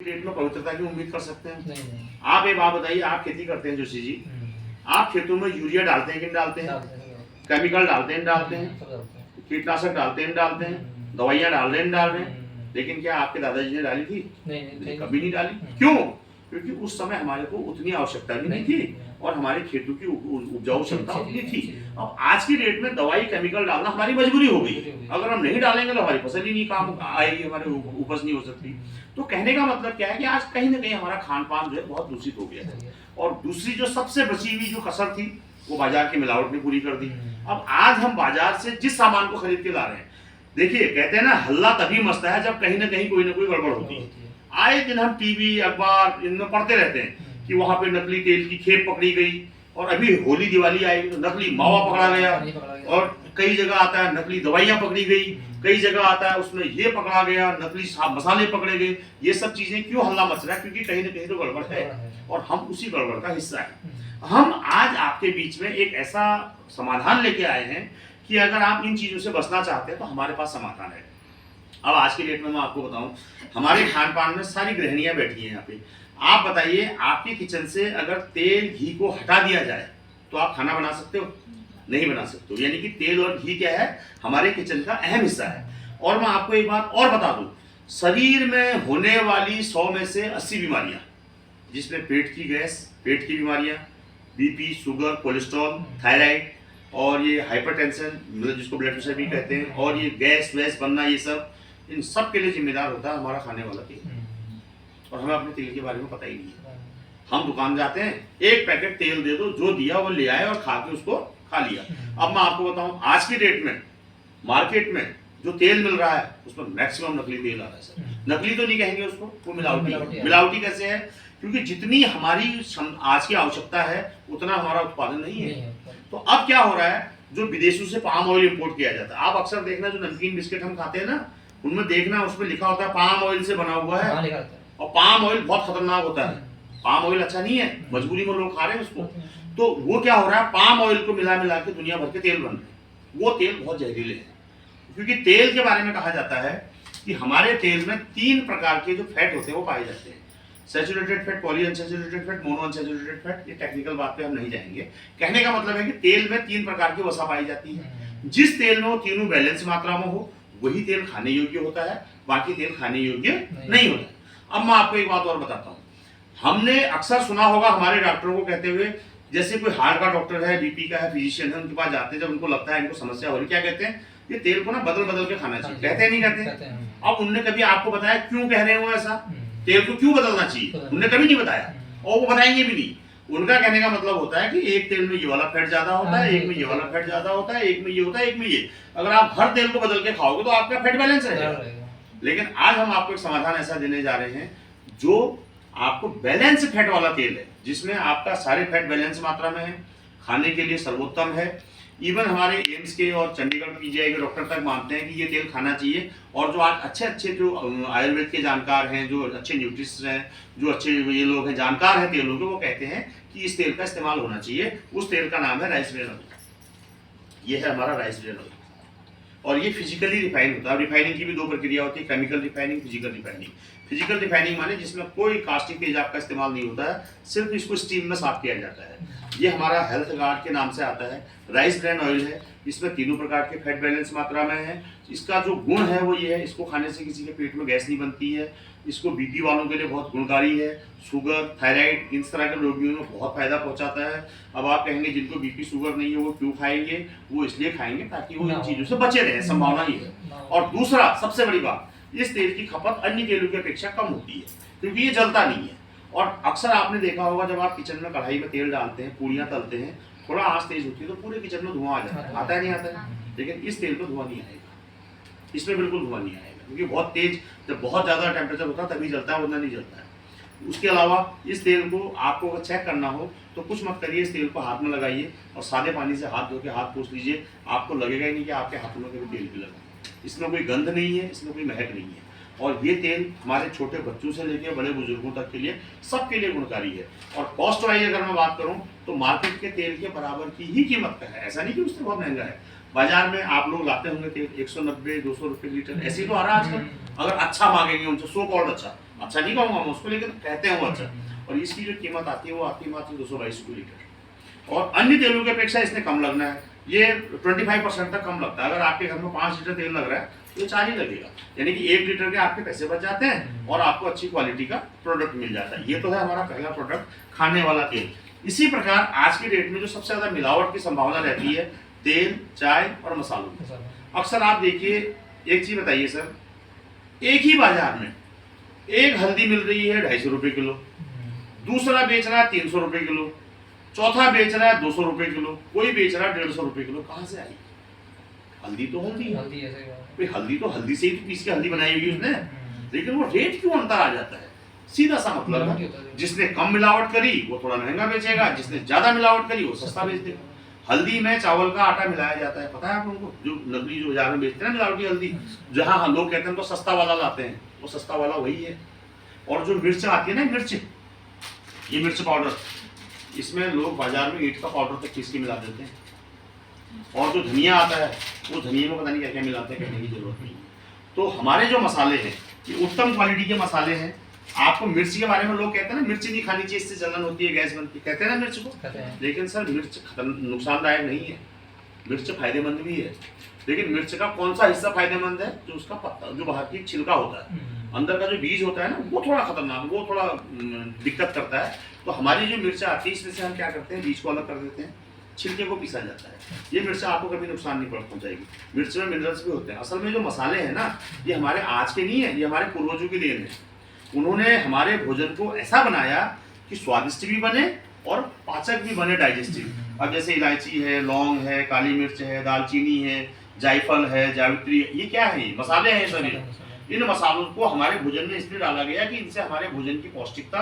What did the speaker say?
पेट में पवित्रता की उम्मीद कर सकते हैं? नहीं। आप एक बात बताइए, आप खेती करते हैं जोशी जी, आप खेतों में यूरिया डालते हैं कि नहीं डालते हैं? केमिकल डालते हैं डालते हैं, कीटनाशक डालते हैं डालते हैं, दवाइयाँ डाल रहे हैं डाल रहे हैं, लेकिन क्या आपके दादाजी ने डाली थी? नहीं, कभी नहीं डाली। क्यों? क्योंकि उस समय हमारे को उतनी आवश्यकता भी नहीं थी और हमारे खेतों की उपजाऊ क्षमता उतनी थी। अब आज की डेट में दवाई केमिकल डालना हमारी मजबूरी हो गई। अगर हम नहीं डालेंगे तो हमारी फसल ही नहीं काम आएगी, हमारी उपज नहीं हो सकती। तो कहने का मतलब क्या है कि आज कहीं ना कहीं हमारा खान पान जो है बहुत दूषित हो गया है। और दूसरी जो सबसे बची हुई जो कसर थी वो बाजार की मिलावट ने पूरी कर दी। अब आज हम बाजार से जिस सामान को खरीद के ला रहे हैं, देखिए कहते हैं ना, हल्ला तभी मचता है जब कहीं ना कहीं कोई ना कोई गड़बड़ होती है। आए दिन हम टीवी अखबार इनमें पढ़ते रहते हैं कि वहां पे नकली तेल की खेप पकड़ी गई, और अभी होली दिवाली आई तो नकली मावा पकड़ा गया, और कई जगह आता है नकली दवाइयां पकड़ी गई, कई जगह आता है उसमें ये पकड़ा गया, नकली मसाले पकड़े गए। ये सब चीजें क्यों हल्ला मच रहा है? क्योंकि कहीं ना कहीं तो गड़बड़ है और हम उसी गड़बड़ का हिस्सा है। हम आज आपके बीच में एक ऐसा समाधान लेके आए हैं कि अगर आप इन चीजों से बचना चाहते हैं तो हमारे पास समाधान है। अब आज की डेट में मैं आपको बताऊं, हमारे खान पान में सारी गृहिणियां बैठी हैं यहाँ पे। आप बताइए, आपके किचन से अगर तेल घी को हटा दिया जाए तो आप खाना बना सकते हो? नहीं बना सकते हो। यानी कि तेल और घी क्या है, हमारे किचन का अहम हिस्सा है। और मैं आपको एक बात और बता दूं, शरीर में होने वाली 100 में से 80 बीमारियां, जिसमें पेट की गैस, पेट की बीमारियां, बीपी, शुगर, कोलेस्ट्रॉल, थायराइड और ये हाइपरटेंशन, जिसको ब्लड प्रेशर भी कहते हैं, और ये गैस वैस बनना, ये सब, इन सब के लिए जिम्मेदार होता है हमारा खाने वाला तेल। और हमें अपने तेल के बारे में पता ही नहीं है। हम दुकान जाते हैं, एक पैकेट तेल दे दो, जो दिया वो ले आए और खा के उसको खा लिया। अब मैं आपको बताऊं, आज की डेट में मार्केट में जो तेल मिल रहा है उसमें मैक्सिमम नकली तेल आ रहा है सर। नकली तो नहीं कहेंगे उसको, वो मिलावटी। मिलावटी कैसे है? क्योंकि जितनी हमारी आज की आवश्यकता है उतना हमारा उत्पादन नहीं है। तो अब क्या हो रहा है, जो विदेशों से पाम ऑयल इंपोर्ट किया जाता है, आप अक्सर देखना जो नमकीन बिस्किट हम खाते हैं ना, उनमें देखना उसमें लिखा होता है पाम ऑयल से बना हुआ है। और पाम ऑयल बहुत खतरनाक होता है, पाम ऑयल अच्छा नहीं है, मजबूरी में लोग खा रहे हैं उसको। तो वो क्या हो रहा है, पाम ऑयल को मिला मिला के दुनिया भर के तेल बन रहे हैं। वो तेल बहुत जहरीले हैं, क्योंकि तेल के बारे में कहा जाता है कि हमारे तेल में 3 प्रकार के जो फैट होते हैं वो पाए जाते हैं। Saturated fat, poly unsaturated fat, mono unsaturated fat. ये टेक्निकल बात पे हम नहीं जाएंगे। कहने का मतलब है कि तेल में 3 प्रकार की वसा पाई जाती है। जिस तेल में वो तीनों बैलेंस मात्रा में हो वही तेल खाने योग्य होता है, बाकी तेल खाने योग्य नहीं होता। अब मैं आपको एक बात और बताता हूँ, हमने अक्सर सुना होगा हमारे डॉक्टरों को कहते हुए, जैसे कोई हार्ट का डॉक्टर है, बीपी का है, फिजिशियन है, उनके पास जाते हैं, जब उनको लगता है इनको समस्या हो रही, क्या कहते हैं, ये तेल को ना बदल बदल के खाना चाहिए। कहते हैं नहीं कहते? अब उनने कभी आपको बताया क्यों कह रहे हो ऐसा, तेल को क्यों बदलना चाहिए? उन्होंने कभी नहीं बताया और वो बताएंगे भी नहीं। उनका कहने का मतलब होता है कि एक तेल में ये वाला फैट ज्यादा होता है, एक में ये वाला फैट ज्यादा होता है, एक में ये होता है, एक में ये। अगर आप हर तेल को बदल के खाओगे तो आपका फैट बैलेंस रहेगा। लेकिन आज हम आपको एक समाधान ऐसा देने जा रहे हैं जो आपको बैलेंस फैट वाला तेल है, जिसमें आपका सारे फैट बैलेंस मात्रा में है, खाने के लिए सर्वोत्तम है। इवन हमारे एम्स के और चंडीगढ़ पीजीआई के डॉक्टर तक मानते हैं कि ये तेल खाना चाहिए। और जो आज अच्छे अच्छे जो आयुर्वेद के जानकार हैं, जो अच्छे न्यूट्रिस्ट हैं, जो अच्छे ये लोग हैं, जानकार हैं तेलों के, वो कहते हैं कि इस तेल का इस्तेमाल होना चाहिए। उस तेल का नाम है राइस ब्रेन ऑयल। ये है हमारा राइस ब्रेन ऑयल, और ये फिजिकली रिफाइन होता है। रिफाइनिंग की भी 2 प्रक्रिया होती है, chemical refining, physical refining. Physical refining माने जिसमें कोई कास्टिक तेजाब का इस्तेमाल नहीं होता है, सिर्फ इसको स्टीम में साफ किया जाता है। ये हमारा हेल्थ गार्ड के नाम से आता है, राइस ब्रेन ऑयल है। इसमें तीनों प्रकार के फैट बैलेंस मात्रा में है। इसका जो गुण है वो ये है, इसको खाने से किसी के पेट में गैस नहीं बनती है। इसको बीपी वालों के लिए बहुत गुणकारी है। शुगर, थायराइड, इस तरह के रोगियों में बहुत फायदा पहुंचाता है। अब आप कहेंगे जिनको बीपी शुगर नहीं है वो क्यों खाएंगे? वो इसलिए खाएंगे ताकि वो इन चीजों से बचे रहे, संभावना ही है। और दूसरा सबसे बड़ी बात, इस तेल की खपत अन्य तेलों की अपेक्षा कम होती है, क्योंकि ये जलता नहीं है। और अक्सर आपने देखा होगा जब आप किचन में कढ़ाई में तेल डालते हैं, पूड़ियाँ तलते हैं, थोड़ा आंच तेज होती है तो पूरे किचन में धुआं आ जाता है। आता है नहीं आता है? लेकिन इस तेल में धुआं नहीं आएगा, इसमें बिल्कुल धुआं नहीं आएगा, क्योंकि बहुत तेज, जब बहुत ज़्यादा टेम्परेचर होता है तभी जलता है, वरना नहीं जलता है। उसके अलावा इस तेल को आपको अगर चेक करना हो तो कुछ मत करिए, इस तेल को हाथ में लगाइए और सादे पानी से हाथ धो के हाथ पोंछ लीजिए। आपको लगेगा ही नहीं कि आपके हाथों में कभी तेल भी लगा। इसमें कोई गंध नहीं है, इसमें कोई महक नहीं है। और ये तेल हमारे छोटे बच्चों से लेकर बड़े बुजुर्गों तक के लिए, सबके लिए गुणकारी है। और कॉस्ट वाइज अगर मैं बात करूं तो मार्केट के तेल के बराबर की ही कीमत का है, ऐसा नहीं कि उससे बहुत महंगा है। बाजार में आप लोग लाते होंगे तेल 190-200 रुपये लीटर, ऐसे ही तो आ रहा है आजकल। अगर अच्छा मांगेंगे उनसे, सो कॉल्ड अच्छा, अच्छा नहीं कहूँगा मैं उसको, लेकिन कहते हैं वो अच्छा। और इसकी जो कीमत आती है वो आती है मात्र 222 रुपये लीटर, और अन्य तेलों की अपेक्षा इसने कम लगना है। ये 25% तक कम लगता है। अगर आपके घर में 5 लीटर तेल लग रहा है तो 4 ही लगेगा, यानी कि 1 लीटर के आपके पैसे बच जाते हैं और आपको अच्छी क्वालिटी का प्रोडक्ट मिल जाता है। ये तो है हमारा पहला प्रोडक्ट, खाने वाला तेल। इसी प्रकार आज के डेट में जो सबसे ज्यादा मिलावट की संभावना रहती है तेल, चाय और मसालों में। अक्सर आप देखिए, एक चीज बताइए सर, एक ही बाजार में एक हल्दी मिल रही है 250 रुपए किलो, दूसरा बेच रहा है 300 रुपए किलो, चौथा बेच रहा है 200 रुपए किलो, कोई बेच रहा है 150 रुपए किलो। कहाँ से आई? हल्दी तो हल्दी है, हल्दी तो हल्दी से ही तो पीस के हल्दी बनाई हुई उसने, लेकिन वो रेट क्यों अंतर आ जाता है? सीधा सा मतलब है, जिसने कम मिलावट करी वो थोड़ा महंगा बेचेगा, जिसने ज्यादा मिलावट करी वो सस्ता बेच देगा। हल्दी में चावल का आटा मिलाया जाता है, पता है आप लोगों को? जो नकली जो बाजार में बेचते हैं ना मिलावटी हल्दी, जहाँ लोग कहते हैं तो सस्ता वाला लाते हैं, वो सस्ता वाला वही है। और जो मिर्च आती है ना, मिर्च, ये मिर्च पाउडर, इसमें लोग बाजार में ईंट का पाउडर तक पीस के मिला देते हैं। और जो धनिया आता है वो धनिया में पता नहीं क्या क्या मिलाते हैं, कहने की जरूरत नहीं है। तो हमारे जो मसाले हैं ये उत्तम क्वालिटी के मसाले हैं। आपको मिर्च के बारे में लोग कहते हैं ना मिर्च नहीं खानी चाहिए, इससे जलन होती है, गैस बनती है, कहते हैं ना मिर्च को, लेकिन सर मिर्च नुकसानदायक नहीं है, मिर्च फायदेमंद भी है। लेकिन मिर्च का कौन सा हिस्सा फायदेमंद है? जो उसका पत्ता, जो बाहर की छिलका होता है, अंदर का जो बीज होता है ना, वो थोड़ा खतरनाक, वो थोड़ा दिक्कत करता है। तो हमारी जो मिर्च आती है इसमें से हम क्या करते हैं, बीज को अलग कर देते हैं, छिलके को पीसा जाता है। ये मिर्च आपको कभी नुकसान नहीं पहुंचाएगी। मिर्च में मिनरल्स भी होते हैं। असल में जो मसाले हैं ना, ये हमारे आज के नहीं है, ये हमारे पूर्वजों की देन है। उन्होंने हमारे भोजन को ऐसा बनाया कि स्वादिष्ट भी बने और पाचक भी बने, डाइजेस्टिव। अब जैसे इलायची है, लौंग है, काली मिर्च है, दालचीनी है, जायफल है, जावित्री है, ये क्या है? ये मसाले हैं सभी। इन मसालों को हमारे भोजन में इसलिए डाला गया कि इनसे हमारे भोजन की पौष्टिकता